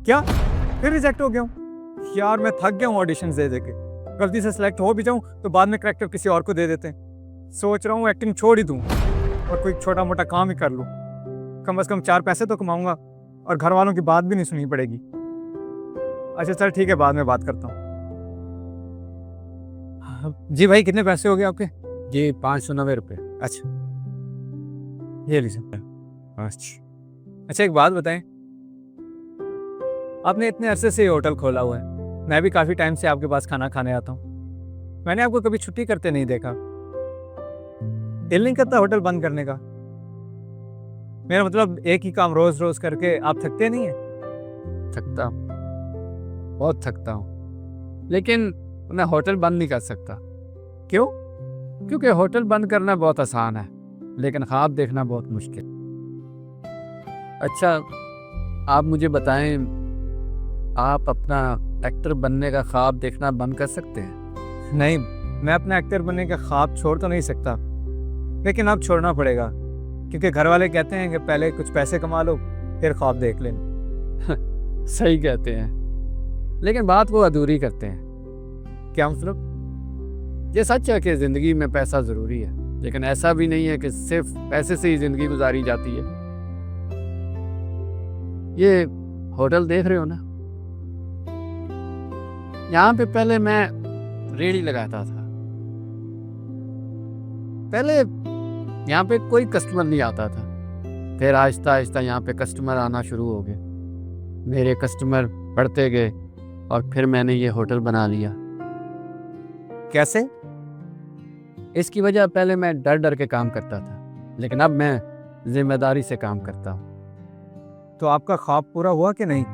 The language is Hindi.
क्या? फिर रिजेक्ट हो गया हूँ? यार मैं थक गया हूँ ऑडिशन दे दे के। गलती से सिलेक्ट हो भी जाऊँ तो बाद में करैक्टर किसी और को दे देते हैं। सोच रहा हूँ एक्टिंग छोड़ ही दूँ और कोई छोटा मोटा काम ही कर लूँ। कम से कम 4 पैसे तो कमाऊंगा और घर वालों की बात भी नहीं सुननी पड़ेगी। अच्छा चल ठीक है, बाद में बात करता हूँ। जी भाई, कितने पैसे हो गए आपके? जी 590 रुपये। अच्छा, ये लीजिए। अच्छा एक बात बताएं, आपने इतने अरसे से ये होटल खोला हुआ है, मैं भी काफ़ी टाइम से आपके पास खाना खाने आता हूँ, मैंने आपको कभी छुट्टी करते नहीं देखा। दिल नहीं करता होटल बंद करने का? मेरा मतलब एक ही काम रोज रोज करके आप थकते नहीं है? थकता हूँ, बहुत थकता हूँ, लेकिन मैं होटल बंद नहीं कर सकता। क्यों? क्योंकि होटल बंद करना बहुत आसान है, लेकिन ख्वाब देखना बहुत मुश्किल। अच्छा, आप मुझे बताएं, आप अपना एक्टर बनने का ख्वाब देखना बंद कर सकते हैं? नहीं, मैं अपना एक्टर बनने का ख्वाब छोड़ तो नहीं सकता, लेकिन अब छोड़ना पड़ेगा क्योंकि घर वाले कहते हैं कि पहले कुछ पैसे कमा लो फिर ख्वाब देख लेना। सही कहते हैं, लेकिन बात वो अधूरी करते हैं। क्या मतलब? ये सच है कि ज़िंदगी में पैसा ज़रूरी है, लेकिन ऐसा भी नहीं है कि सिर्फ पैसे से ही ज़िंदगी गुजारी जाती है। ये होटल देख रहे हो ना, यहाँ पे पहले मैं रेहड़ी लगाता था। पहले यहाँ पे कोई कस्टमर नहीं आता था, फिर आहिस्ता आहिस्ता यहाँ पे कस्टमर आना शुरू हो गए। मेरे कस्टमर बढ़ते गए और फिर मैंने ये होटल बना लिया। कैसे? इसकी वजह, पहले मैं डर डर के काम करता था, लेकिन अब मैं जिम्मेदारी से काम करता हूँ। तो आपका ख्वाब पूरा हुआ कि नहीं?